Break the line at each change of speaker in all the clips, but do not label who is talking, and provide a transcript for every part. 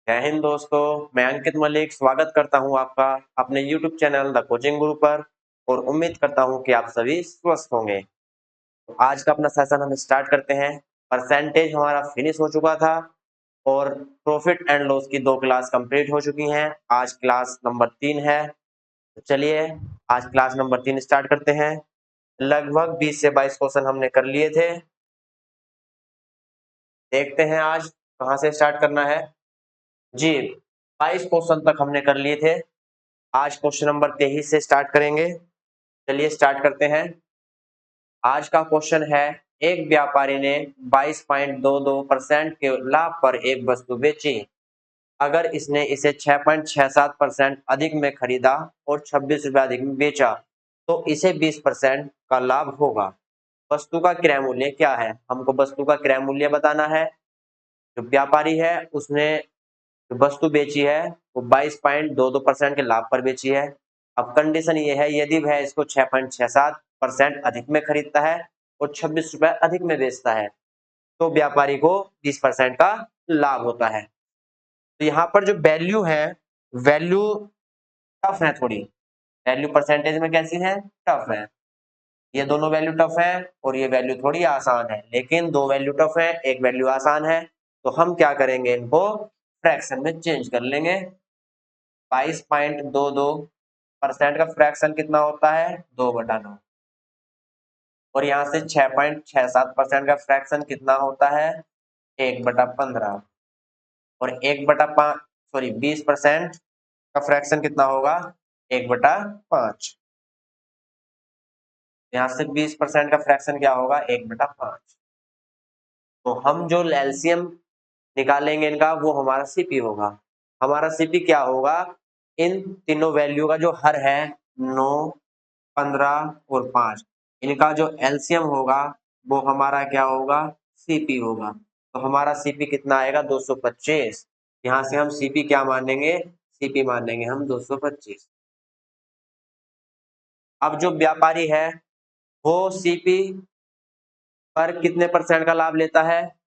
जय हिंद दोस्तों। मैं अंकित मलिक स्वागत करता हूं आपका अपने YouTube चैनल द कोचिंग गुरु पर और उम्मीद करता हूं कि आप सभी स्वस्थ होंगे। तो आज का अपना सेशन हम स्टार्ट करते हैं। परसेंटेज हमारा फिनिश हो चुका था और प्रॉफिट एंड लॉस की 2 क्लास कंप्लीट हो चुकी हैं। आज क्लास नंबर 3 है। तो चलिए आज क्लास नंबर 3 स्टार्ट करते हैं। लगभग 20 से 22 क्वेश्चन हमने कर लिए थे। देखते हैं आज कहाँ से स्टार्ट करना है। जी, 22 क्वेश्चन तक हमने कर लिए थे। आज क्वेश्चन नंबर 23 से स्टार्ट करेंगे। चलिए स्टार्ट करते हैं। आज का क्वेश्चन है, एक व्यापारी ने 22.22% के लाभ पर एक वस्तु बेची। अगर इसने इसे 6.67% अधिक में खरीदा और 26 रुपए अधिक में बेचा तो इसे 20% का लाभ होगा। वस्तु का क्रय मूल्य क्या है? हमको वस्तु का क्रय मूल्य बताना है। जो व्यापारी है उसने जो वस्तु बेची है वो 22.22% के लाभ पर बेची है। अब कंडीशन ये है, यदि वह इसको 6.67% अधिक में खरीदता है और 26 रुपए अधिक में बेचता है तो व्यापारी को 20% का लाभ होता है। तो यहाँ पर जो वैल्यू है, वैल्यू टफ है थोड़ी। वैल्यू परसेंटेज में कैसी है? टफ है। ये दोनों वैल्यू टफ है और ये वैल्यू थोड़ी आसान है, लेकिन दो वैल्यू टफ है, एक वैल्यू आसान है। तो हम क्या करेंगे, इनको फ्रैक्शन में चेंज कर लेंगे। 22.22% का फ्रैक्शन कितना होता है? 2/9। और यहाँ से 6.67% का फ्रैक्शन कितना होता है? 1/15। और 1/5 सॉरी 20% का फ्रैक्शन कितना होगा? 1/5। यहाँ से 20% का फ्रैक्शन क्या होगा? 1/5। तो हम जो एलसीएम निकालेंगे इनका, वो हमारा सीपी होगा। हमारा सीपी क्या होगा? इन तीनों वैल्यू का जो हर है 9, 15 और 5, इनका जो एलसीएम होगा वो हमारा क्या होगा? सीपी होगा। तो हमारा सीपी कितना आएगा? 225। यहाँ से हम सीपी क्या मानेंगे? सीपी मानेंगे हम 225। अब जो व्यापारी है वो सीपी पर कितने परसेंट का लाभ लेता है?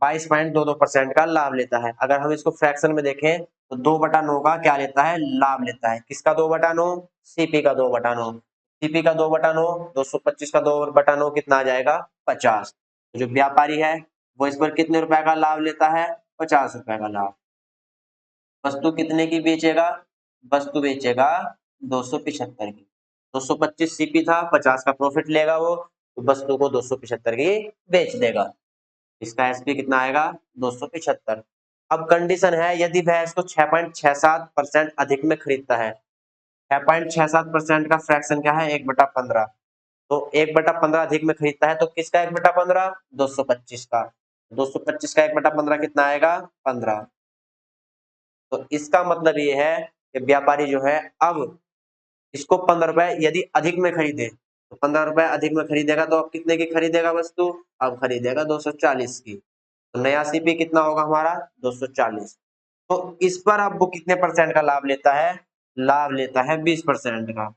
22.22% का लाभ लेता है। अगर हम इसको फ्रैक्शन में देखें तो 2/9 का क्या लेता है? लाभ लेता है। किसका 2/9? सीपी का 2/9। सीपी का 2/9, 225 का 2/9 कितना आ जाएगा? 50। जो व्यापारी है वो इस पर कितने रुपए का लाभ लेता है? 50 रुपए का लाभ। वस्तु कितने की बेचेगा? वस्तु बेचेगा 275 की। 225 सीपी था, 50 का प्रॉफिट लेगा वो, तो वस्तु को 275 की बेच देगा। इसका एसपी कितना आएगा? 275। अब कंडीशन है, यदि वह इसको 6.67% अधिक में खरीदता है। 6.67% का फ्रैक्शन क्या है? 1/15। तो 1/15 अधिक में खरीदता है तो किसका 1/15? 225 का। 225 का 1/15 कितना आएगा? 15। तो इसका मतलब ये है कि व्यापारी जो है अब इसको 15 रुपए यदि अधिक में खरीदे, तो 15 रुपए अधिक में खरीदेगा तो अब कितने की खरीदेगा वस्तु? अब खरीदेगा 240 की। तो नया सीपी कितना होगा हमारा? 240। तो इस पर अब वो कितने परसेंट का लाभ लेता है? लाभ लेता है 20% का।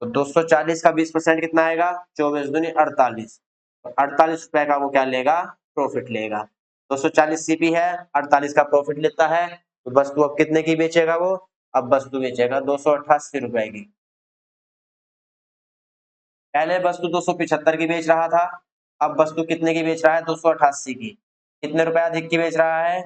तो 240 का 20% कितना आएगा? 24 दूनी 48। तो 48 रुपए का वो क्या लेगा? प्रॉफिट लेगा। 240 सीपी है, 48 का प्रॉफिट लेता है, तो वस्तु अब कितने की बेचेगा वो? अब वस्तु बेचेगा 288 रुपए की। पहले वस्तु 275 की बेच रहा था, अब वस्तु कितने की बेच रहा है? 288 की। कितने रुपए अधिक की बेच रहा है?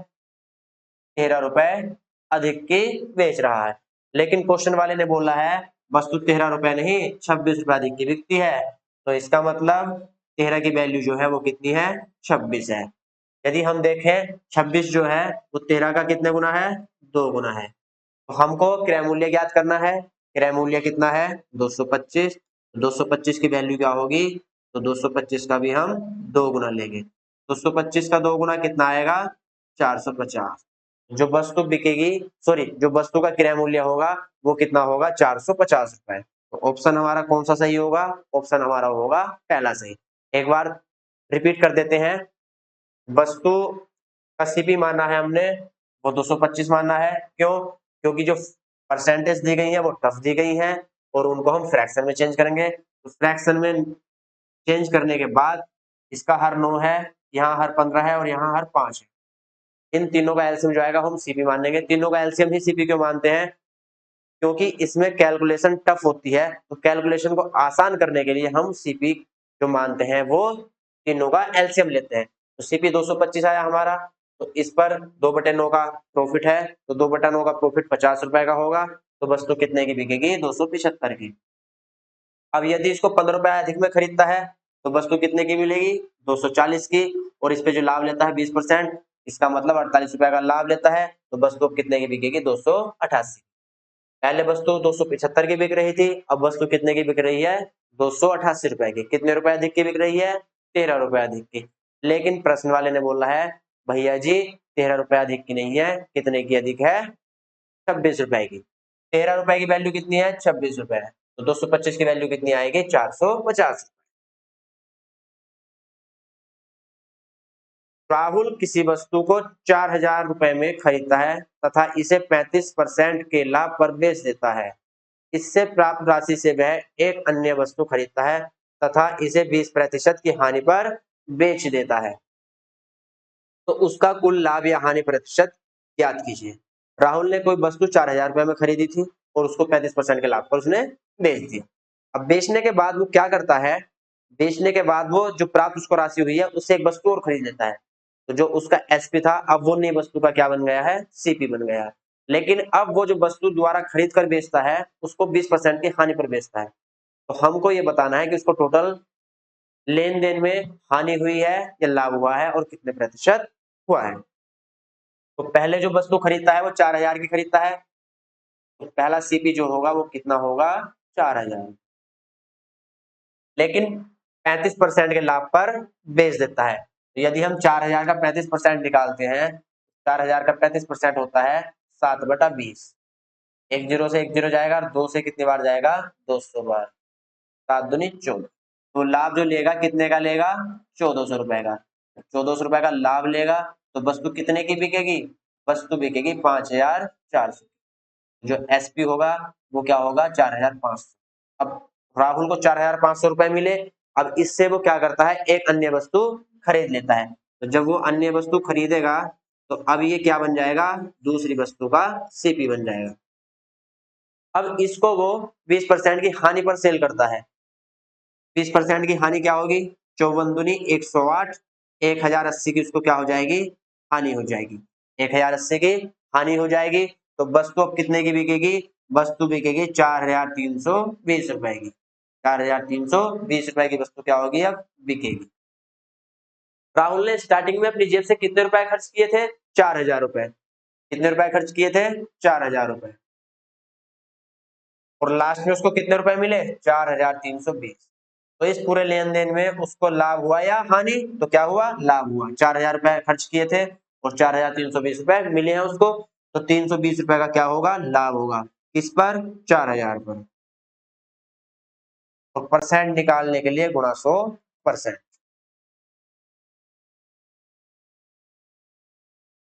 13 रुपए अधिक की बेच रहा है। लेकिन क्वेश्चन वाले ने बोला है वस्तु 13 रुपए नहीं 26 रुपए अधिक की बिकती है। तो इसका मतलब 13 की वैल्यू जो है वो कितनी है? 26 है। यदि हम देखें 26 जो है वो 13 का कितने गुना है? 2 गुना है। तो हमको क्रय मूल्य ज्ञात करना है। क्रय मूल्य कितना है? 225। 225 की वैल्यू क्या होगी? तो 225 का भी हम 2 गुना लेंगे। 225 का 2 गुना कितना आएगा? 450। जो वस्तु बिकेगी, सॉरी, जो वस्तु का क्रय मूल्य होगा वो कितना होगा? 450 रुपए। तो ऑप्शन हमारा कौन सा सही होगा? ऑप्शन हमारा होगा पहला सही। एक बार रिपीट कर देते हैं। वस्तु का सीपी माना है हमने, वो 225 माना है। क्यों? क्योंकि जो परसेंटेज दी गई है वो टफ दी गई है और उनको हम फ्रैक्शन में चेंज करेंगे। तो फ्रैक्शन में चेंज करने के बाद इसका हर 9 है, यहाँ हर 15 है और यहाँ हर 5 है। इन तीनों का एलसीएम जो आएगा हम सीपी मानेंगे। तीनों का एलसीएम ही सीपी क्यों मानते हैं? क्योंकि इसमें कैलकुलेशन टफ होती है, तो कैलकुलेशन को आसान करने के लिए हम सीपी जो मानते हैं वो तीनों का एलसीएम लेते हैं। तो सीपी 225 आया हमारा, तो इस पर 2/9 का प्रॉफिट है, तो 2/9 का प्रॉफिट 50 रुपए का होगा, तो वस्तु कितने की बिकेगी? 275 की। अब यदि इसको 15 रुपए अधिक में खरीदता है तो वस्तु कितने की मिलेगी? 240 की। और इस पे जो लाभ लेता है 20%, इसका मतलब 48 रुपए का लाभ लेता है, तो वस्तु कितने की बिकेगी? 288। पहले वस्तु 275 की बिक रही थी, अब वस्तु कितने की बिक रही है? 288 रुपए की। कितने रुपए अधिक की बिक रही है? 13 रुपए अधिक की। लेकिन प्रश्न वाले ने बोला है भैया जी 13 रुपए अधिक की नहीं है, कितने की अधिक है? 26 रुपए की। 13 रुपए की वैल्यू कितनी है? 26 रुपए है, तो 225 की वैल्यू कितनी आएगी? 450। राहुल किसी वस्तु को 4000 रुपए में खरीदता है तथा इसे 35% के लाभ पर बेच देता है। इससे प्राप्त राशि से वह एक अन्य वस्तु खरीदता है तथा इसे 20% की हानि पर बेच देता है, तो उसका कुल लाभ या हानि प्रतिशत ज्ञात कीजिए। राहुल ने कोई वस्तु 4000 रुपए में खरीदी थी और उसको 35% के लाभ पर उसने बेच दिया। अब बेचने के बाद वो क्या करता है? बेचने के बाद वो जो प्राप्त उसको राशि हुई है उससे एक वस्तु और खरीद लेता है, तो जो उसका एसपी था अब वो नई वस्तु का क्या बन गया है? सीपी बन गया है। लेकिन अब वो जो वस्तु दोबारा खरीद कर बेचता है उसको 20% की हानि पर बेचता है, तो हमको ये बताना है कि उसको टोटल लेन देन में हानि हुई है या लाभ हुआ है और कितने प्रतिशत हुआ है। तो पहले जो वस्तु खरीदता है वो 4000 की खरीदता है, तो पहला सीपी जो होगा वो कितना होगा? 4000। लेकिन 35% के लाभ पर बेच देता है, तो यदि हम 4000 का 35% निकालते हैं, 4000 का 35% होता है 7/20। एक जीरो से एक जीरो जाएगा और 2 से कितनी बार जाएगा? 200 बार। 7 दूनी 14। तो लाभ जो लेगा कितने का लेगा? 1400 रुपए का। 1400 रुपए का लाभ लेगा तो वस्तु कितने की बिकेगी? वस्तु बिकेगी 5400। जो एसपी होगा वो क्या होगा? 4500। अब राहुल को 4500 रुपए मिले, अब इससे वो क्या करता है? एक अन्य वस्तु खरीद लेता है, तो जब वो अन्य वस्तु खरीदेगा तो अब ये क्या बन जाएगा? दूसरी वस्तु का सीपी बन जाएगा। अब इसको वो 20% की हानि पर सेल करता है। 20% की हानि क्या होगी? 54 दूनी 108। 1080 की उसको क्या हो जाएगी? हानि हो जाएगी। 1080 की हानि हो जाएगी, तो वस्तु अब कितने की बिकेगी? वस्तु बिकेगी 4320 रुपए की। 4320 रुपए की वस्तु क्या होगी? अब बिकेगी। राहुल ने स्टार्टिंग में अपनी जेब से कितने रुपए खर्च किए थे? 4000 रुपए। कितने रुपए खर्च किए थे? 4000 रुपए। और लास्ट में उसको कितने रुपए मिले? 4320। तो इस पूरे लेन देन में उसको लाभ हुआ या हानि? तो क्या हुआ? लाभ हुआ। 4000 रुपए खर्च किए थे और 4320 रुपए मिले हैं उसको, तो 320 रुपए का क्या होगा? लाभ होगा। किस पर? 4000 पर। तो परसेंट निकालने के लिए गुणा 100%।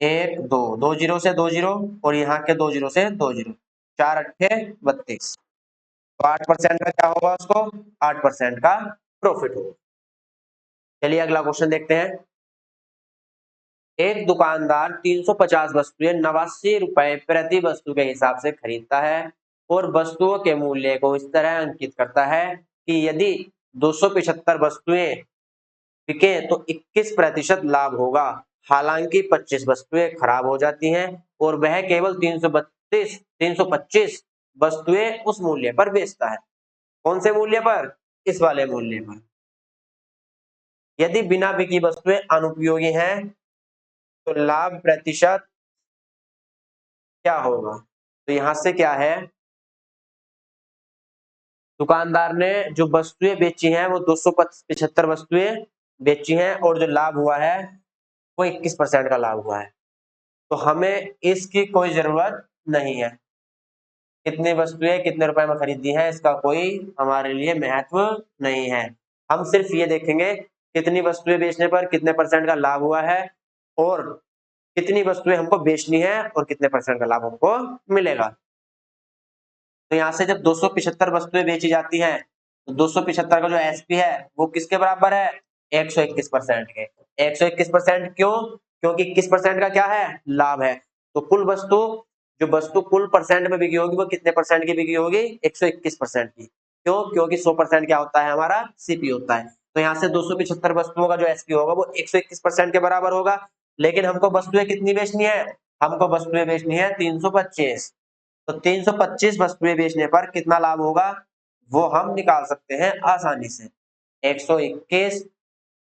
1 2 2 जीरो से 2 जीरो और यहाँ के 2 जीरो से 2 जीरो, 4 अट्ठे 32। तो 8% का क्या होगा? उसको 8% का प्रॉफिट होगा। चलिए अगला क्वेश्चन देखते हैं। एक दुकानदार 350 वस्तुएं 89 रुपए प्रति वस्तु के हिसाब से खरीदता है और वस्तुओं के मूल्य को इस तरह अंकित करता है कि यदि 275 वस्तुएं बिके तो 21% लाभ होगा। हालांकि 25 वस्तुएं खराब हो जाती हैं और वह केवल 325 वस्तुएं उस मूल्य पर बेचता है। कौन से मूल्य पर? इस वाले मूल्य पर। यदि बिना बिकी वस्तुएं अनुपयोगी हैं तो लाभ प्रतिशत क्या होगा? तो यहां से क्या है? दुकानदार ने जो वस्तुएं बेची हैं वो 275 वस्तुएं बेची हैं और जो लाभ हुआ है वो 21% का लाभ हुआ है। तो हमें इसकी कोई जरूरत नहीं है। कितनी वस्तुएं कितने रुपए में खरीदी है इसका कोई हमारे लिए महत्व नहीं है। हम सिर्फ ये देखेंगे कितनी वस्तुएं बेचने पर कितने परसेंट का लाभ हुआ है और कितनी वस्तुएं हमको बेचनी है और कितने परसेंट का लाभ हमको मिलेगा। तो यहाँ से जब 275 वस्तुएं बेची जाती हैं तो 275 का जो एसपी है वो किसके बराबर है? 121% के। 121% क्यों? क्योंकि किस परसेंट का क्या है, लाभ है। तो कुल वस्तु, जो वस्तु कुल परसेंट में बिकी होगी वो कितने परसेंट की बिकी होगी, 121% की। क्यों, क्योंकि 100% क्या होता है हमारा, सीपी होता है। तो यहाँ से 275 वस्तुओं का जो एसपी होगा वो 121% के बराबर होगा। लेकिन हमको वस्तुएं कितनी बेचनी है, हमको वस्तुएं बेचनी है 325। तो 325 वस्तुएं बेचने पर कितना लाभ होगा वो हम निकाल सकते हैं आसानी से। 121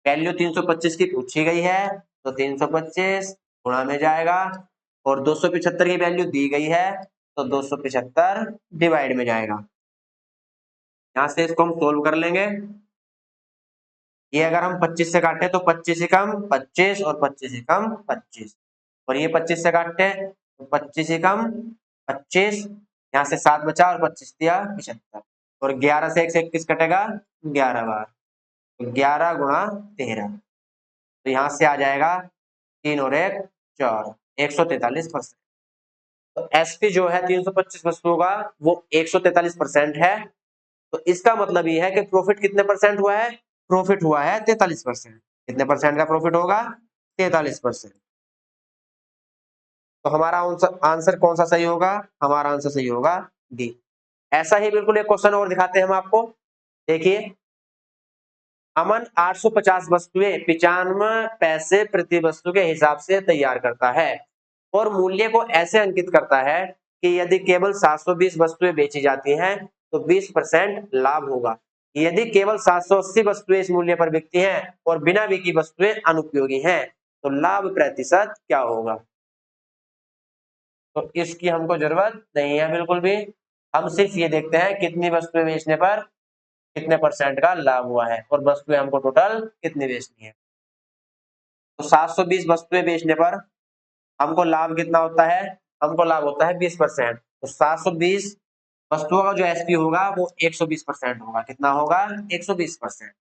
वैल्यू 325 की पूछी गई है, तो 325 गुणा में जाएगा, और 275 की वैल्यू दी गई है तो 275 डिवाइड में जाएगा। यहां से इसको हम सोल्व कर लेंगे। ये अगर हम 25 से काटे तो 25 ही कम 25 और 25 ही कम 25, और ये 25 से काटे तो 25 ही कम 25, यहाँ से 7 बचा और 25 दिया 75, और 11 से 121 कटेगा 11 बार, तो 11 गुणा 13, तो यहाँ से आ जाएगा 3 और 1 4, 143%। तो एसपी जो है 325 वस्तुओं का वो 143% है। तो इसका मतलब ये है कि प्रॉफिट कितने परसेंट हुआ है, प्रॉफिट हुआ है 43%। कितने परसेंट का प्रॉफिट होगा, 43%। तो हमारा आंसर कौन सा सही होगा, हमारा आंसर सही होगा डी। ऐसा ही बिल्कुल एक क्वेश्चन और दिखाते हैं हम आपको। देखिए, अमन 850 वस्तुएं 95 पैसे प्रति वस्तु के हिसाब से तैयार करता है और मूल्य को ऐसे अंकित करता है कि यदि केवल 720 वस्तुएं बेची जाती हैं तो 20% लाभ होगा। यदि केवल 780 वस्तुएं इस मूल्य पर बिकती हैं और बिना बिकी वस्तुएं अनुपयोगी हैं तो लाभ प्रतिशत क्या होगा। तो इसकी हमको जरूरत नहीं है बिल्कुल भी, हम सिर्फ ये देखते हैं कितनी वस्तुएं बेचने पर कितने परसेंट का लाभ हुआ है और वस्तुएं हमको टोटल कितनी बेचनी है। तो 720 वस्तुएं बेचने पर हमको लाभ कितना होता है, हमको लाभ होता है 20%। तो 720 वस्तुओं का जो एसपी होगा वो 120% होगा। कितना होगा, 120%।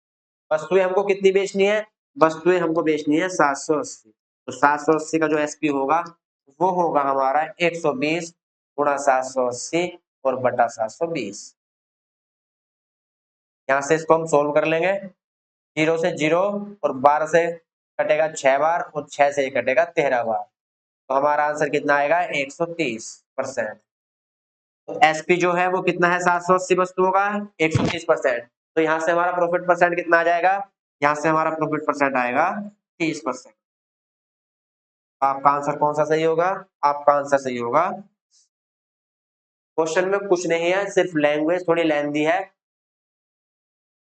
वस्तुएं हमको कितनी बेचनी है, वस्तुएं हमको बेचनी है 780। तो 780 का जो एसपी होगा वो होगा हमारा 120 गुणा 780 और बटा 720। यहाँ से इसको हम सोल्व कर लेंगे। 0 से 0 और 12 से कटेगा 6 बार और 6 से कटेगा 13 बार, तो हमारा आंसर कितना आएगा 130%। तो एसपी जो है वो कितना है 780 वस्तुओं का 130%। तो यहाँ से हमारा प्रॉफिट परसेंट कितना आ जाएगा, यहाँ से हमारा प्रॉफिट परसेंट आएगा 30%। आपका आंसर कौन सा सही होगा, आपका आंसर सही होगा। क्वेश्चन में कुछ नहीं है, सिर्फ लैंग्वेज थोड़ी लेंदी है।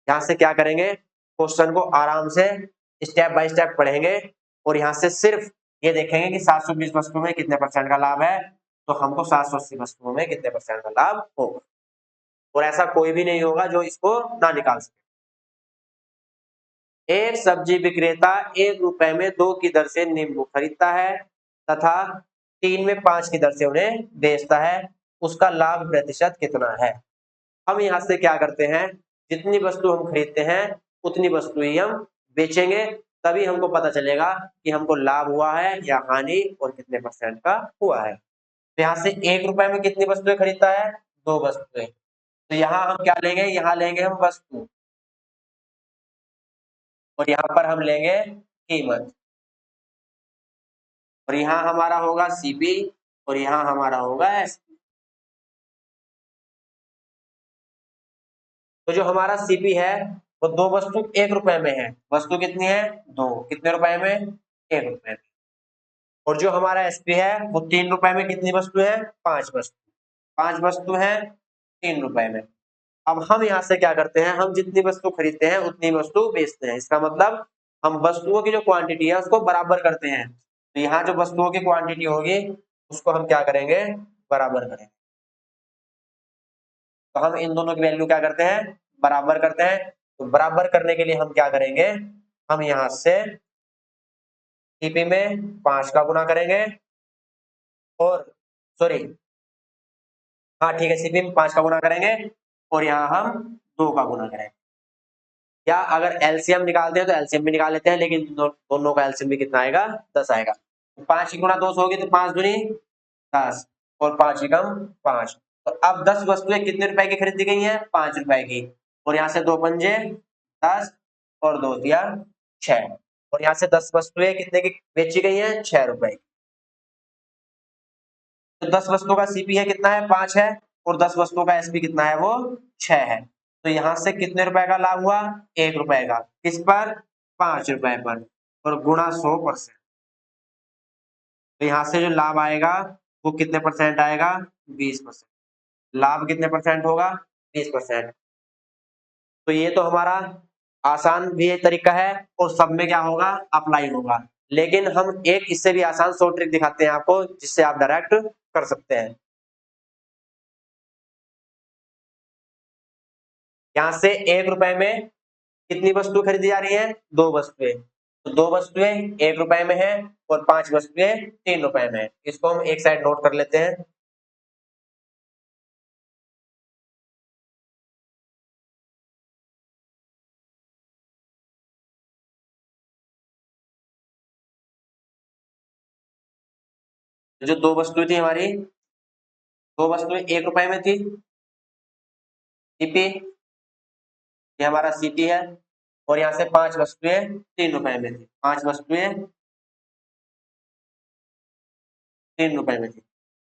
यहाँ से क्या करेंगे, क्वेश्चन को आराम से स्टेप बाय स्टेप पढ़ेंगे और यहाँ से सिर्फ ये देखेंगे कि 720 वस्तुओं में कितने परसेंट का लाभ है, तो हमको 780 वस्तुओं में कितने परसेंट का लाभ होगा। और ऐसा कोई भी नहीं होगा जो इसको ना निकाल सके। एक सब्जी विक्रेता 1 रुपए में 2 की दर से नींबू खरीदता है तथा 3 में 5 की दर से उन्हें बेचता है, उसका लाभ प्रतिशत कितना है। हम यहाँ से क्या करते हैं, जितनी वस्तु हम खरीदते हैं उतनी वस्तु ही हम बेचेंगे, तभी हमको पता चलेगा कि हमको लाभ हुआ है या हानि और कितने परसेंट का हुआ है। तो यहाँ से 1 रुपए में कितनी वस्तुएं खरीदता है, 2 वस्तुएं। तो यहाँ हम क्या लेंगे, यहाँ लेंगे हम वस्तु और यहाँ पर हम लेंगे कीमत, और यहाँ हमारा होगा सीपी और यहाँ हमारा होगा एसपी। तो जो हमारा सीपी है वो 2 वस्तु 1 रुपए में है, वस्तु कितनी है 2, कितने रुपए में 1 रुपए में। और जो हमारा एसपी है वो 3 रुपए में कितनी वस्तु है, 5 वस्तु, 5 वस्तु है 3 रुपए में। अब हम यहाँ से क्या करते हैं, हम जितनी वस्तु खरीदते हैं उतनी वस्तु बेचते हैं। इसका मतलब हम वस्तुओं की जो क्वांटिटी है उसको बराबर करते हैं। तो यहाँ जो वस्तुओं की क्वांटिटी होगी उसको हम क्या करेंगे, बराबर करेंगे। तो हम इन दोनों की वैल्यू क्या करते हैं, बराबर करते हैं। तो बराबर करने के लिए हम क्या करेंगे, हम यहाँ से सीपी में 5 का गुना करेंगे और सॉरी, हाँ ठीक है, सीपी में 5 का गुना करेंगे और यहाँ हम 2 का गुना करेंगे। या अगर एलसीएम निकालते हैं तो एलसीएम भी निकाल लेते हैं, लेकिन दोनों का एलसीएम भी कितना आएगा, 10 आएगा। 5 की गुणा 2 होगी तो 5 दूनी 10 और 5 एकम 5। तो अब 10 वस्तुएं कितने रुपए की खरीदी गई हैं, 5 रुपए की, और यहाँ से 2 पंजे 10 और 2 दिया 6। और यहाँ से 10 वस्तुएं कितने की बेची गई हैं? 6 रुपए की। तो 10 वस्तुओं का सीपी है कितना है? 5 है, और 10 वस्तुओं का एसपी कितना है? वो 6 है। तो यहाँ से कितने रुपए का लाभ हुआ? 1 रुपए का। किस पर? 5 रुपए पर, और गुणा 100%। तो यहाँ से जो लाभ आएगा वो कितने परसेंट आएगा? 20%। लाभ कितने परसेंट होगा? 20%। तो ये तो हमारा आसान भी ये तरीका है, और सब में क्या होगा? अप्लाई होगा। लेकिन हम एक इससे भी आसान शॉर्ट ट्रिक दिखाते हैं आपको, जिससे आप डायरेक्ट कर सकते हैं। यहाँ से 1 रुपए में कितनी वस्तु खरीदी जा रही है? 2 वस्तुएं। तो 2 वस्तुएं 1 रुपए में है, और 5 वस्तुएं 3 रुपए में है। इसको हम एक साइड नोट कर लेते हैं। जो 2 वस्तुएं थी हमारी, 2 वस्तुएं 1 रुपए में थी, सीपी, ये हमारा सीपी है। और यहाँ से 5 वस्तुएं 3 रुपए में थी, 5 वस्तुएं 3 रुपए में थी,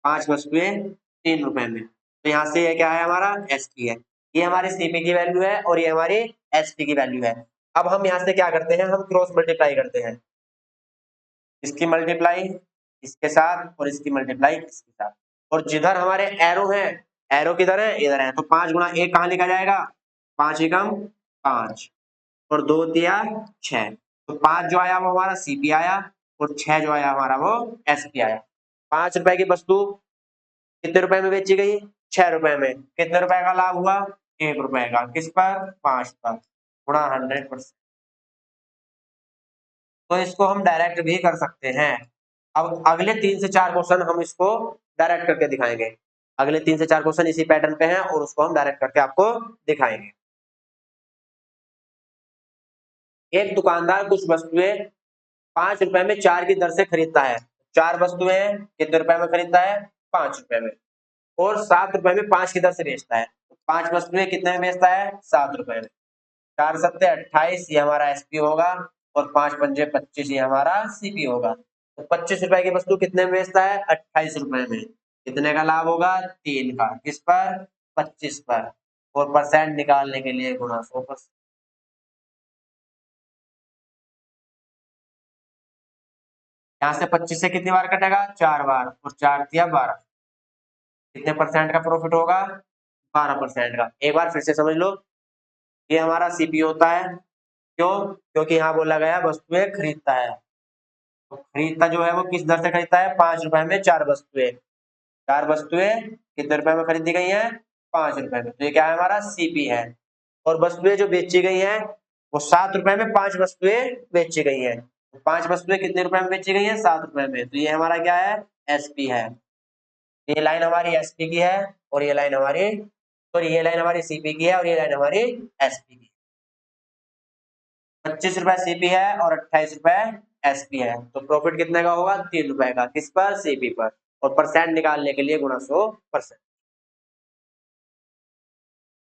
5 वस्तुएं 3 रुपए में। तो यहाँ से ये क्या है? हमारा एसपी है। ये हमारी सीपी की वैल्यू है, और ये हमारी एसपी की वैल्यू है। अब हम यहाँ से क्या करते हैं? हम क्रॉस मल्टीप्लाई करते हैं। इसकी मल्टीप्लाई इसके साथ, और इसकी मल्टीप्लाई इसके साथ। और जिधर हमारे एरो है, एरो किधर है? इधर है। तो 5 गुणा 1 कहाँ लिखा जाएगा? 5 एकम 5, और 2 तिया 6। तो 5 जो आया वो हमारा सीपी आया, और 6 जो आया हमारा वो एसपी आया। 5 रुपए की वस्तु कितने रुपए में बेची गई? 6 रुपए में। कितने रुपए का लाभ हुआ? 1 रुपए का। किस पर? 5 पर, गुणा 100%। तो इसको हम डायरेक्ट भी कर सकते हैं। अब अगले 3 से 4 क्वेश्चन हम इसको डायरेक्ट करके दिखाएंगे। अगले 3 से 4 क्वेश्चन इसी पैटर्न पे हैं, और उसको हम डायरेक्ट करके आपको दिखाएंगे। एक दुकानदार कुछ वस्तुएं 5 रुपए में 4 की दर से खरीदता है। 4 वस्तुएं कितने रुपए में खरीदता है? 5 रुपए में। और 7 रुपए में 5 की दर से बेचता है। तो 5 वस्तुएं कितने में बेचता है? 7 रुपए में। 4 सत्ते 28, ये हमारा एसपी होगा, और 5 पंजे 25, ये हमारा सीपी होगा। तो 25 रुपए की वस्तु कितने में बेचता है? 28 रुपए में। कितने का लाभ होगा? 3 का। किस पर? 25 पर। और परसेंट निकालने के लिए गुणा 100%। यहाँ से 25 से कितनी बार कटेगा? 4 बार, और 4 तिया 12। कितने परसेंट का प्रॉफिट होगा? 12% का। एक बार फिर से समझ लो, ये हमारा सीपी होता है। क्यों? क्योंकि यहाँ बोला गया वस्तुएं खरीदता है। तो खरीदता जो है वो किस दर से खरीदता है? 5 रुपए में 4 वस्तुएं। 4 वस्तुएं कितने रुपए में खरीदी गई हैं? 5 रुपए में। तो ये क्या है? हमारा सीपी है। और वस्तुएं जो बेची गई हैं वो 7 रुपए में 5 वस्तुएं बेची गई हैं। तो 5 वस्तुएं कितने रुपए में बेची गई हैं? 7 रुपए में। तो ये हमारा क्या है? एसपी है। ये लाइन हमारी एसपी की है, और ये लाइन हमारी, सॉरी, ये लाइन हमारी सीपी की है, और ये लाइन हमारी एसपी की। 25 रुपए सीपी है, और 28 रुपए एसपी है। तो प्रॉफिट कितने का होगा? 3 रुपए का। किस पर? सीपी पर। और परसेंट निकालने के लिए गुणा 100%।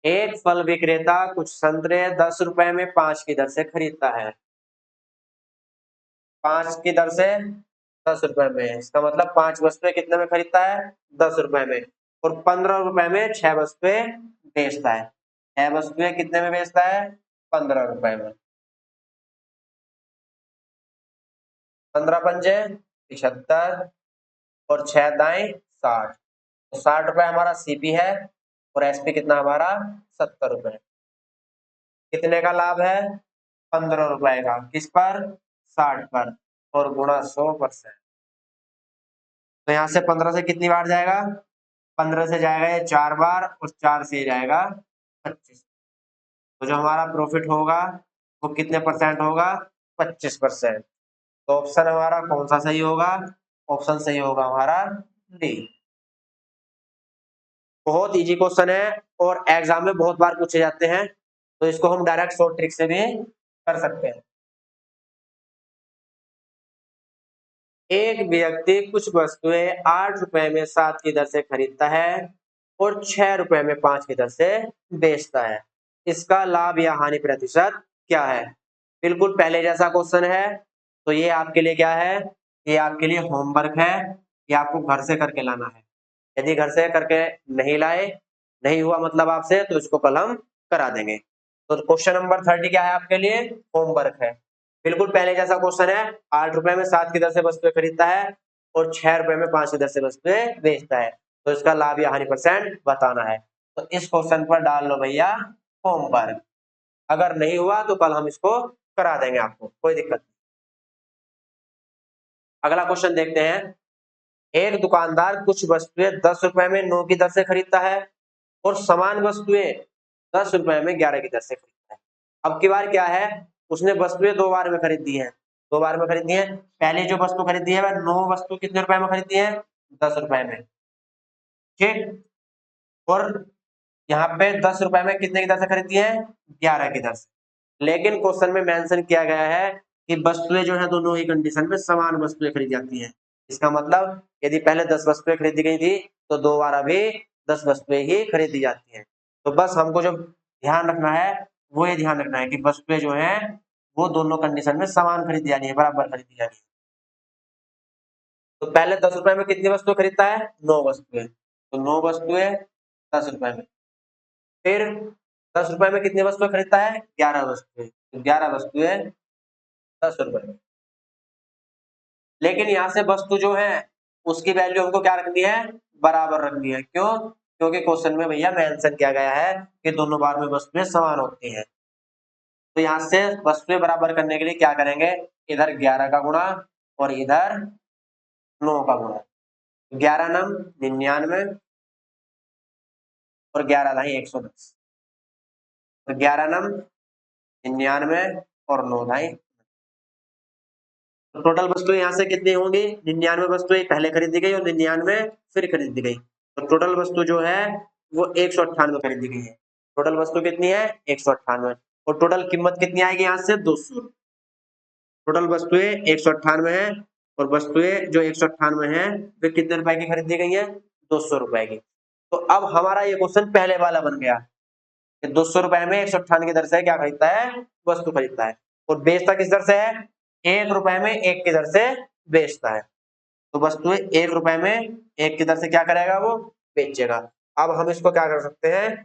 एक फल विक्रेता कुछ संतरे 10 रुपए में 5 की दर से खरीदता है। 5 की दर से 10 रुपए में। इसका मतलब 5 वस्तुएं कितने में खरीदता है? 10 रुपए में। और 15 रुपए में 6 वस्तुएं बेचता है। 6 वस्तुएं कितने में बेचता है? 15 रुपए में। 15 पंजे 75, और 6 दाएं 60। तो 60 रुपए हमारा सीपी है, और एसपी कितना हमारा? 70 रुपए। कितने का लाभ है? 15 रुपए का। किस पर? 60 पर, और गुणा 100%। तो यहाँ से 15 से कितनी बार जाएगा? 15 से जाएगा ये 4 बार, और 4 से जाएगा 25। तो जो हमारा प्रॉफिट होगा वो कितने परसेंट होगा? 25%। तो ऑप्शन हमारा कौन सा सही होगा? ऑप्शन सही होगा हमारा डी। बहुत इजी क्वेश्चन है, और एग्जाम में बहुत बार पूछे जाते हैं। तो इसको हम डायरेक्ट शॉर्ट ट्रिक से भी कर सकते हैं। एक व्यक्ति कुछ वस्तुएं 8 रुपए में 7 की दर से खरीदता है, और 6 रुपए में 5 की दर से बेचता है। इसका लाभ या हानि प्रतिशत क्या है? बिल्कुल पहले जैसा क्वेश्चन है। तो ये आपके लिए क्या है, ये आपके लिए होमवर्क है, ये आपको घर से करके लाना है। यदि घर से करके नहीं लाए, नहीं हुआ मतलब आपसे, तो इसको कल हम करा देंगे। तो क्वेश्चन नंबर 30 क्या है आपके लिए, होमवर्क है। बिल्कुल पहले जैसा क्वेश्चन है, 8 रुपए में 7 की दर से वस्तुएं खरीदता है और 6 रुपए में 5 की दर से वस्तुएं बेचता है, तो इसका लाभ या हानि परसेंट बताना है। तो इस क्वेश्चन पर डाल लो भैया होमवर्क। अगर नहीं हुआ तो कल हम इसको करा देंगे आपको, कोई दिक्कत नहीं। अगला क्वेश्चन देखते हैं। एक दुकानदार कुछ वस्तुएं 10 रुपए में 9 की दर से खरीदता है और समान वस्तुएं 10 रुपए में 11 की दर से खरीदता है। अब की बार क्या है, उसने वस्तुएं दो बार में खरीद दी है, दो बार में खरीदी है। पहले जो वस्तु खरीदी है वह 9 वस्तु कितने रुपए में खरीदी है, 10 रुपए में, ठीक। और यहाँ पे 10 रुपए में कितने की दर से खरीदी है, 11 की दर से। लेकिन क्वेश्चन में मेंशन किया गया है कि वस्तुएं जो है दोनों ही कंडीशन में समान वस्तुएं खरीदी जाती हैं। इसका मतलब यदि पहले 10 वस्तुएं खरीदी गई थी तो दो बार अभी 10 वस्तुएं ही खरीदी जाती हैं। तो बस हमको जो ध्यान रखना है वो ये ध्यान रखना है कि वस्तुएं जो है वो दोनों कंडीशन में समान खरीदी जानी है, बराबर खरीदी जानी है। तो पहले 10 रुपए में कितनी वस्तु खरीदता है, 9 वस्तुएं, तो 9 वस्तुएं 10 रुपए में। फिर 10 रुपए में कितनी वस्तुएं खरीदता है, 11 वस्तुएं, तो 11 वस्तुएं 10 रुपए में। लेकिन यहाँ से वस्तु जो है उसकी वैल्यू हमको क्या रखनी है, बराबर रखनी है। क्यों, क्योंकि क्वेश्चन में भैया मेंशन किया गया है कि दोनों बार में वस्तुएं समान होती हैं। तो यहाँ से वस्तुएं बराबर करने के लिए क्या करेंगे, इधर 11 का गुणा और इधर 9 का गुणा। 11 नम 99 और 11 ढाई 110, तो 11 नम 99 और 9 ढाई। तो टोटल वस्तुएं यहाँ से कितनी होंगी, 99 वस्तुएं पहले खरीदी गई और 99 फिर खरीदी गई। तो टोटल वस्तु जो है वो 198 खरीदी गई है। टोटल वस्तु कितनी है, 198, और टोटल कीमत कितनी आएगी यहाँ से, 200। टोटल वस्तुएं 198 है और वस्तुएं जो 198 है वे कितने रुपए की खरीदी गई है, 200 रुपए की। तो अब हमारा ये क्वेश्चन पहले वाला बन गया कि 200 रुपए में 198 की दर से क्या खरीदता है, वस्तु खरीदता है, और बेचता किस दर से है, 1 रुपए में 1 की दर से बेचता है। तो वस्तुएं 1 रुपए में 1 की दर से क्या करेगा, वो बेचेगा। अब हम इसको क्या कर सकते हैं,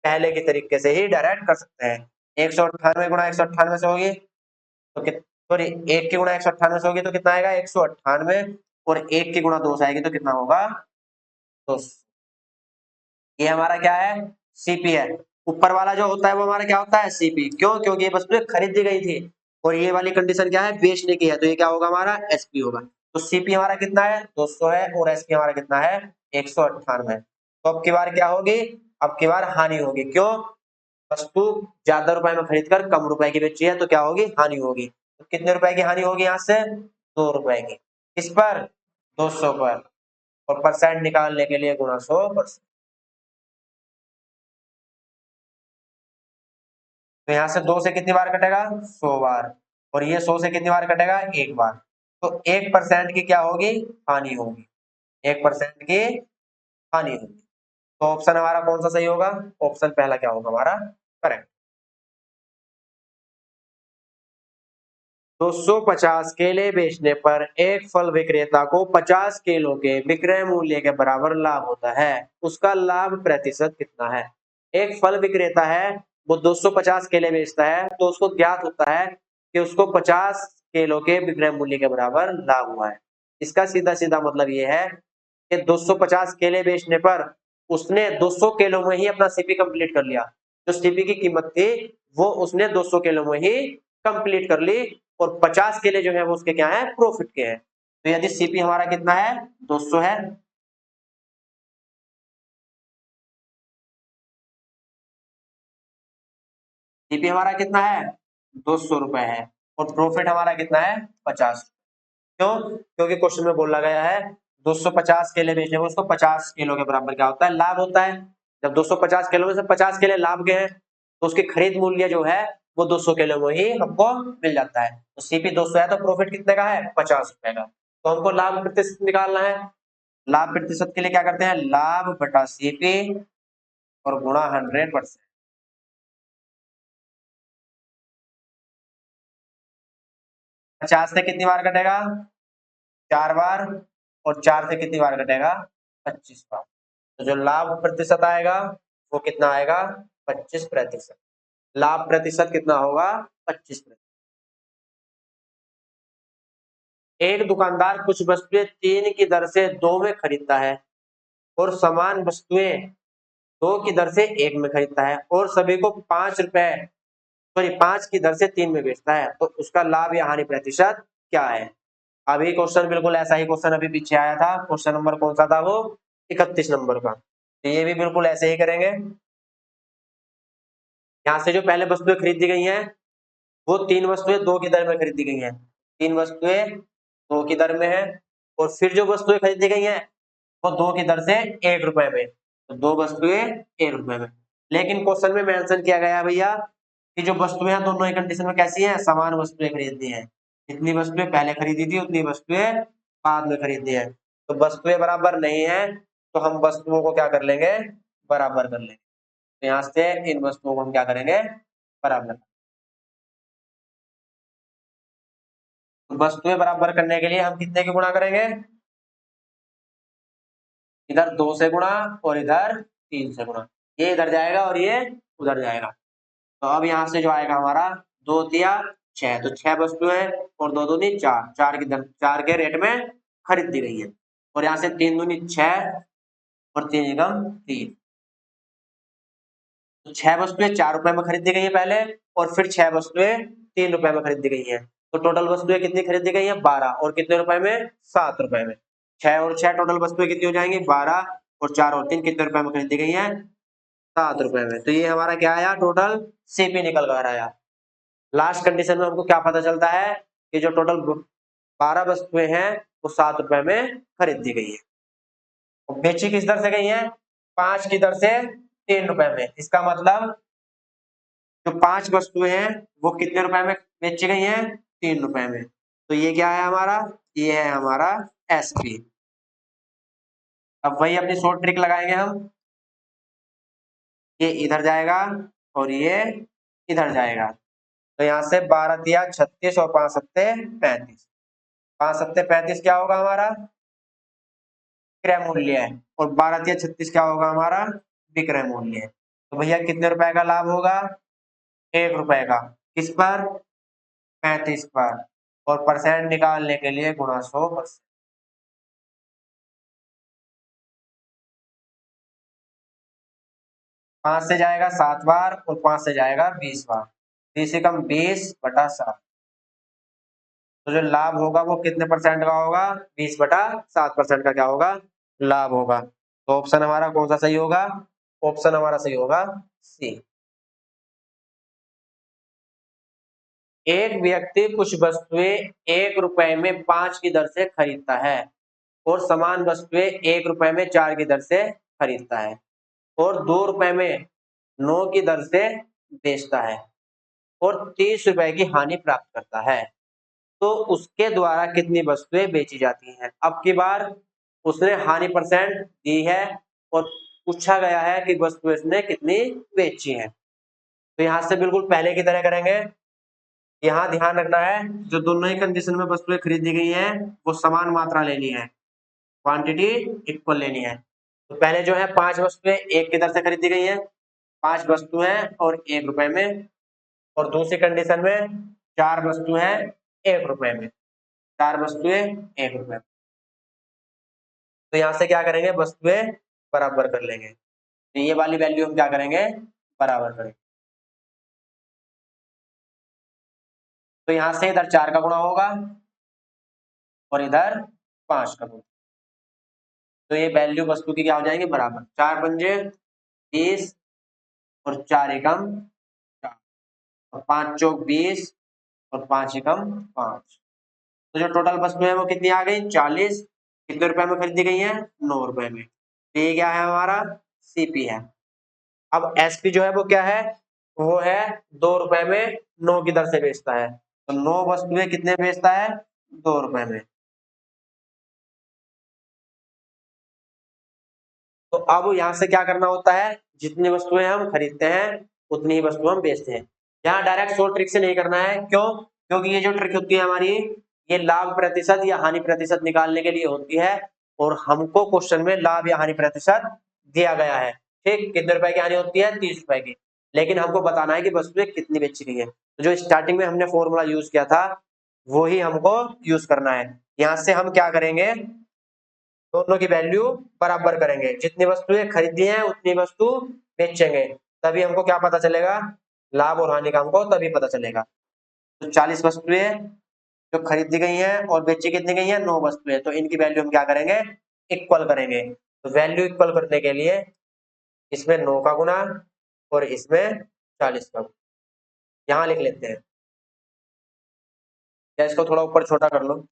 पहले के तरीके से ही डायरेक्ट कर सकते हैं। 198 गुणा 198 से होगी तो सॉरी 1 की गुणा 198 से होगी तो कितना आएगा, 198, और 1 की गुणा 2 से आएगी तो कितना होगा, 200। ये हमारा क्या है, सीपी है। ऊपर वाला जो होता है वो हमारा क्या होता है, सीपी। क्यों, क्योंकि ये वस्तु खरीदी गई थी और ये वाली कंडीशन क्या है, बेचने की है, तो ये क्या होगा, हमारा एसपी होगा। तो सीपी हमारा कितना है, 200 है, और एसपी हमारा कितना है, 198। तो अब की बार क्या होगी, अब की बार हानि होगी। क्यों, वस्तु ज्यादा रुपए में खरीदकर कम रुपए की बेची है तो क्या होगी, हानि होगी। तो कितने रुपए की हानि होगी, यहाँ से 2 रुपए की। किस पर, 200 पर, और परसेंट निकालने के लिए गुणा 100%। तो यहाँ से 2 से कितनी बार कटेगा, 100 बार, और ये 100 से कितनी बार कटेगा, एक बार। तो 1% की क्या होगी, हानि होगी, 1% की हानि होगी। तो ऑप्शन हमारा कौन सा सही होगा, ऑप्शन पहला क्या होगा हमारा करेक्ट। 250 केले बेचने पर एक फल विक्रेता को 50 किलो के विक्रय मूल्य के बराबर लाभ होता है, उसका लाभ प्रतिशत कितना है। एक फल विक्रेता है, वो 250 केले बेचता है, तो उसको ज्ञात होता है कि उसको 50 किलो के विक्रय मूल्य के बराबर लाभ हुआ है। इसका सीधा सीधा मतलब ये है कि 250 केले बेचने पर उसने 200 किलो में ही अपना सीपी कंप्लीट कर लिया। जो सीपी की कीमत थी वो उसने 200 किलो में ही कंप्लीट कर ली, और 50 केले जो है वो उसके क्या है, प्रॉफिट के हैं। तो यदि सीपी हमारा कितना है, 200 है, सीपी हमारा कितना है, 200 रुपए है, और प्रॉफिट हमारा कितना है, 50। क्यों, क्योंकि क्वेश्चन में बोला गया है 250 केले बेचने में उसको 50 किलो के बराबर क्या होता है, लाभ होता है। जब 250 किलो में से 50 केले लाभ के हैं तो उसकी खरीद मूल्य जो है वो 200 किलो में ही हमको मिल जाता है। तो सीपी 200 है तो प्रॉफिट कितने का है, 50 रुपए का। तो हमको लाभ प्रतिशत निकालना है। लाभ प्रतिशत के लिए क्या करते हैं, लाभ बटा सीपी और गुणा 100%। 50 से कितनी बार कटेगा? 4 बार। और 4 से कितनी बार कटेगा? 25 बार। तो जो लाभ प्रतिशत आएगा वो कितना आएगा? 25%। लाभ प्रतिशत कितना होगा? 25%। एक दुकानदार कुछ वस्तुएं 3 की दर से 2 में खरीदता है और समान वस्तुएं 2 की दर से 1 में खरीदता है और सभी को 5 की दर से 3 में बेचता है, तो उसका लाभ या हानि प्रतिशत क्या है? अभी क्वेश्चन बिल्कुल ऐसा ही क्वेश्चन अभी पीछे आया था। क्वेश्चन नंबर कौन सा था वो? 31 नंबर का। तो ये भी बिल्कुल ऐसे ही करेंगे। यहाँ से जो पहले वस्तुएं खरीदी गई हैं वो 3 वस्तुएं 2 की दर में खरीदी गई हैं। 3 वस्तुएं 2 की दर में है और फिर जो वस्तुएं खरीदी गई हैं वो 2 की दर से 1 रुपए में। तो 2 वस्तुएं 1 रुपए में। लेकिन क्वेश्चन में मेंशन किया गया है भैया कि जो वस्तुएं हैं दोनों ही कंडीशन में कैसी हैं? समान वस्तुएं खरीदनी है। जितनी वस्तुएं पहले खरीदी थी उतनी वस्तुएं बाद में खरीदनी है। तो वस्तुएं बराबर नहीं है तो हम वस्तुओं को क्या कर लेंगे? बराबर कर लेंगे। तो यहाँ से इन वस्तुओं को हम क्या करेंगे? बराबर। तो वस्तुएं बराबर करने के लिए हम कितने की गुणा करेंगे? इधर 2 से गुणा और इधर 3 से गुणा। ये इधर जाएगा और ये उधर जाएगा। तो अब यहाँ से जो आएगा हमारा 2 तिया 6, तो 6 वस्तुएं और 2 दूनी 4, 4 के रेट में खरीद दी गई है। और यहाँ से 3 दूनी 6 और 3 एकम 3। तो 6 वस्तुएं 4 रुपए में खरीदी गई है पहले और फिर 6 वस्तुएं 3 रुपए में खरीदी गई है। तो टोटल वस्तुएं कितनी खरीदी गई है? 12। और कितने रुपए में? 7 रुपए में। 6 और 6 टोटल वस्तुएं कितनी हो जाएंगी? 12 और 4 और 3 कितने रुपए में खरीदी गई है? 7 रुपए में। तो ये हमारा क्या आया? टोटल सीपी निकल कर आया। लास्ट कंडीशन में हमको क्या पता चलता है कि जो टोटल 12 वस्तुएं हैं वो 7 रुपए में खरीद दी गई है। और बेची किस दर से गई है? 5 की दर से 3 रुपए में। इसका मतलब जो 5 वस्तुएं हैं वो कितने रुपए में बेची गई हैं? 3 रुपए में। तो ये क्या है हमारा? ये है हमारा एसपी। अब वही अपनी शॉर्ट ट्रिक लगाएंगे हम। ये इधर जाएगा और ये इधर जाएगा। तो यहाँ से 12 तिया 36 और 5 सत्ते 35। 5 सत्ते 35 क्या होगा हमारा? क्रय मूल्य है। और 12 तिया 36 क्या होगा हमारा? विक्रय मूल्य है। तो भैया कितने रुपए का लाभ होगा? 1 रुपए का। किस पर? 35 पर। और परसेंट निकालने के लिए गुणा 100%। 5 से जाएगा 7 बार और 5 से जाएगा 20 बार। 20 से कम 20/7। तो जो लाभ होगा वो कितने परसेंट का होगा? 20/7% का क्या होगा? लाभ होगा। तो ऑप्शन हमारा कौन सा सही होगा? ऑप्शन हमारा सही होगा सी। एक व्यक्ति कुछ वस्तुएं 1 रुपए में 5 की दर से खरीदता है और समान वस्तुएं 1 रुपए में 4 की दर से खरीदता है और 2 रुपए में 9 की दर से बेचता है और 30 रुपए की हानि प्राप्त करता है। तो उसके द्वारा कितनी वस्तुएं बेची जाती हैं? अब की बार उसने हानि परसेंट दी है और पूछा गया है कि वस्तुएं उसने कितनी बेची हैं। तो यहाँ से बिल्कुल पहले की तरह करेंगे। यहाँ ध्यान रखना है जो दोनों ही कंडीशन में वस्तुएं खरीदी गई हैं वो समान मात्रा लेनी है, क्वांटिटी इक्वल लेनी है। तो पहले जो है 5 वस्तुएं 1 की दर से खरीदी गई हैं, 5 वस्तुएं और 1 रुपए में। और दूसरी कंडीशन में 4 वस्तुएं 1 रुपए में, 4 वस्तुएं 1 रुपए में। तो यहाँ से क्या करेंगे? वस्तुएं बराबर कर लेंगे। तो ये वाली वैल्यू हम क्या करेंगे? बराबर करेंगे। तो यहाँ से इधर 4 का गुणा होगा और इधर 5 का गुणा। तो ये वैल्यू वस्तु की क्या हो जाएंगे? बराबर। 4 पंजे 30 और 4 एकम 4 और 5 चौक 20 और 5 एकम 5। तो जो टोटल वस्तु है वो कितनी आ गई? 40। कितने रुपए में खरीदी गई है? 9 रुपए में। तो ये क्या है हमारा? सीपी है। अब एसपी जो है वो क्या है? वो है 2 रुपए में 9 की दर से बेचता है। तो 9 वस्तुएं कितने बेचता है? 2 रुपए में। तो अब यहाँ से क्या करना होता है? जितनी वस्तुएं हम खरीदते हैं उतनी ही वस्तु हम बेचते हैं। यहाँ डायरेक्ट शॉर्ट ट्रिक से नहीं करना है। क्यों? क्योंकि ये जो ट्रिक होती है हमारी, ये लाभ प्रतिशत या हानि प्रतिशत निकालने के लिए होती है, और हमको क्वेश्चन में लाभ या हानि प्रतिशत दिया गया है। ठीक, कितने रुपए की हानि होती है? 30 रुपए की, लेकिन हमको बताना है कि वस्तुएं कितनी बेची गई है। तो जो स्टार्टिंग में हमने फॉर्मूला यूज किया था वो ही हमको यूज करना है। यहाँ से हम क्या करेंगे, दोनों की वैल्यू बराबर करेंगे, जितनी वस्तुएं खरीदी हैं उतनी वस्तु बेचेंगे, तभी हमको क्या पता चलेगा, लाभ और हानि का हमको तभी पता चलेगा। तो 40 वस्तुएं जो खरीदी गई हैं और बेची कितनी गई हैं? 9 वस्तुएं। तो इनकी वैल्यू हम क्या करेंगे, इक्वल करेंगे। तो वैल्यू इक्वल करने के लिए इसमें 9 का गुना और इसमें 40 का, यहाँ लिख लेते हैं, या इसको थोड़ा ऊपर छोटा कर लो।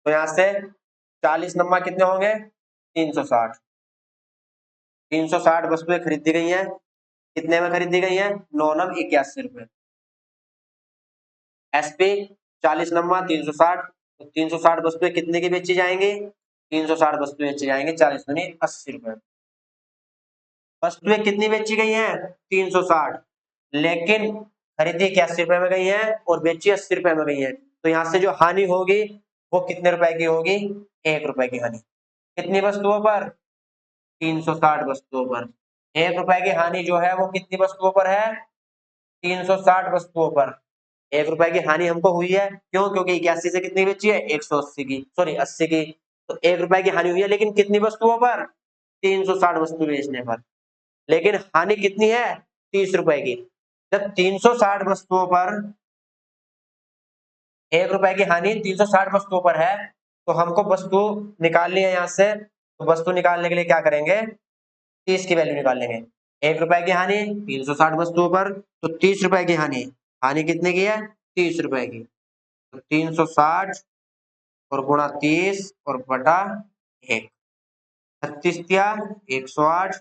तो यहाँ से 40 नंबर कितने होंगे? 360। 360 वस्तुएं खरीदी गई हैं, कितने में खरीदी गई हैं? 9 नम 81 रुपए। एसपी 40 नंबर 360, तो 360 वस्तुएं कितने की बेची जाएंगी? 360 वस्तुएं बेची जाएंगी 40 दूनी 80 रुपए। वस्तुएं कितनी बेची गई हैं? 360, लेकिन खरीदी 81 रुपए में गई है और बेची 80 रुपए में गई है। तो यहाँ से जो हानि होगी वो कितने रुपए की होगी? 1 रुपए की हानि। कितनी वस्तुओं पर? 360 वस्तुओं पर। 1 रुपए की हानि जो है वो कितनी वस्तुओं पर है? 360 वस्तुओं पर। 1 रुपए की हानि हमको हुई है, क्यों? क्योंकि 81 से कितनी बेची है? 180 की, सॉरी 80 की। तो 1 रुपए की हानि हुई है, लेकिन कितनी वस्तुओं पर? 360 वस्तु बेचने पर। लेकिन हानि कितनी है? 30 रुपए की। जब 360 वस्तुओं पर 1 रुपए की हानि 360 वस्तुओं पर है, तो हमको वस्तु निकालनी है यहाँ से। तो वस्तु निकालने के लिए क्या करेंगे? 30 की वैल्यू निकाल लेंगे। 1 रुपए की हानि 360 वस्तुओं पर, तो 30 रुपए की हानि, हानि कितने की है? 30 रुपए की। तो 360 और गुणा 30 और बटा 1, 36 दिया 108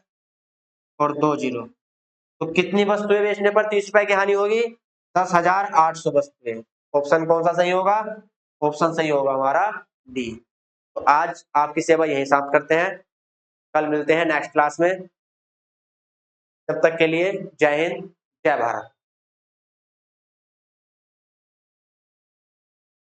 और 2 जीरो। तो कितनी वस्तुएं बेचने पर 30 रुपए की हानि होगी? 10,800 वस्तुएं। ऑप्शन कौन सा सही होगा? ऑप्शन सही होगा हमारा डी। तो आज आपकी सेवा यही समाप्त करते हैं, कल मिलते हैं नेक्स्ट क्लास में। तब तक के लिए जय हिंद, जय भारत।